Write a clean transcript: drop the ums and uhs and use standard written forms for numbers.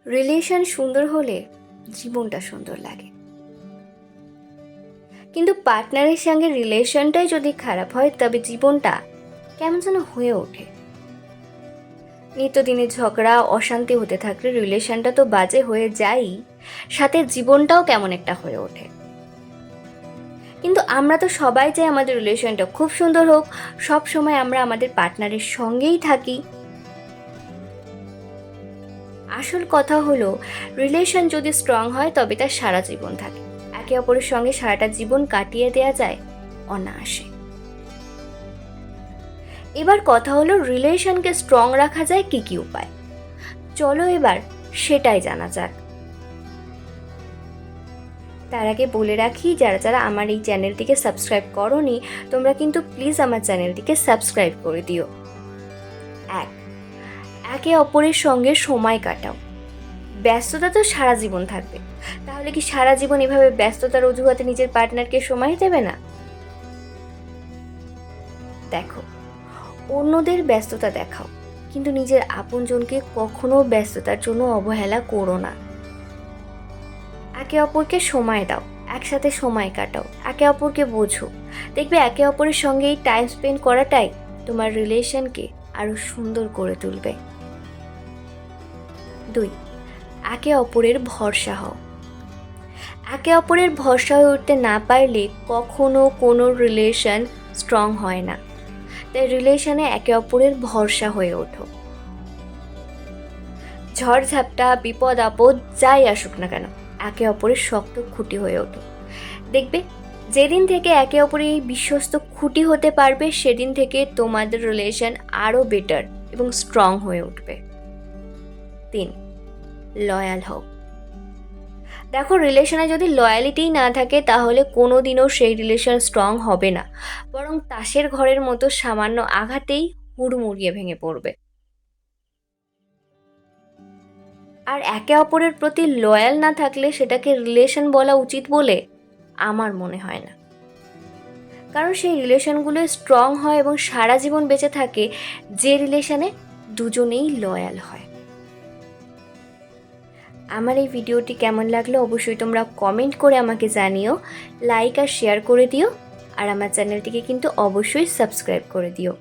Relation সুন্দর হলে জীবনটা সুন্দর লাগে, কিন্তু পার্টনারের সঙ্গে রিলেশনটাই যদি খারাপ হয় তবে জীবনটা কেমন যেন হয়ে ওঠে। নিত্যদিনের ঝগড়া অশান্তি হতে থাকলে রিলেশনটা তো বাজে হয়ে যায়ই, সাথে জীবনটাও কেমন একটা হয়ে ওঠে। কিন্তু আমরা তো সবাই চাই আমাদের রিলেশনটা খুব সুন্দর হোক, সব সময় আমরা আমাদের পার্টনারের সঙ্গেই থাকি। আসল কথা হলো, রিলেশন যদি স্ট্রং হয় তবে তার সারা জীবন থাকে, একে অপরের সঙ্গে সারাটা জীবন কাটিয়ে দেওয়া যায় অনায়াসে। এবার কথা হলো, রিলেশনকে স্ট্রং রাখা যায় কি কি উপায়। চলো এবার সেটাই জানা যাক। তার আগে বলে রাখি, যারা যারা আমার এই চ্যানেলটিকে সাবস্ক্রাইব করোনি, তোমরা কিন্তু প্লিজ আমার চ্যানেলটিকে সাবস্ক্রাইব করে দিও। একে অপরের সঙ্গে সময় কাটাও। ব্যস্ততা তো সারা জীবন থাকবে, তাহলে কি সারা জীবন এভাবে ব্যস্ততার অজুহাতে নিজের পার্টনারকে সময় দেবে না? দেখো, অন্যদের ব্যস্ততা দেখাও, কিন্তু নিজের আপনজনকে কখনো ব্যস্ততার জন্য অবহেলা করো না। একে অপরকে সময় দাও, একসাথে সময় কাটাও, একে অপরকে বোঝো। দেখবে একে অপরের সঙ্গে এই টাইম স্পেন্ড করাটাই তোমার রিলেশনকে আরো সুন্দর করে তুলবে। 2, একে অপরের ভরসা হও। একে অপরের ভরসা হয়ে উঠতে না পারলে কখনো কোনো রিলেশন স্ট্রং হয় না। তাই রিলেশনে একে অপরের ভরসা হয়ে ওঠো। ঝড়ঝাপটা, বিপদ আপদ যাই আসুক না কেন, একে অপরের শক্ত খুঁটি হয়ে ওঠো। দেখবে, যেদিন থেকে একে অপরের এই বিশ্বস্ত খুঁটি হতে পারবে, সেদিন থেকে তোমাদের রিলেশন আরও বেটার এবং স্ট্রং হয়ে উঠবে। 3, লয়াল হও। দেখো, রিলেশনে যদি লয়ালিটিই না থাকে তাহলে কোনো দিনও সেই রিলেশন স্ট্রং হবে না, বরং তাসের ঘরের মতো সামান্য আঘাতেই হুড়মুড়িয়ে ভেঙে পড়বে। আর একে অপরের প্রতি লয়াল না থাকলে সেটাকে রিলেশন বলা উচিত বলে আমার মনে হয় না। কারণ সেই রিলেশনগুলো স্ট্রং হয় এবং সারা জীবন বেঁচে থাকে যে রিলেশনে দুজনেই লয়াল হয়। আমার এই ভিডিওটি কেমন লাগলো অবশ্যই তোমরা কমেন্ট করে আমাকে জানিও, লাইক আর শেয়ার করে দিও, আর আমার চ্যানেলটিকে কিন্তু অবশ্যই সাবস্ক্রাইব করে দিও।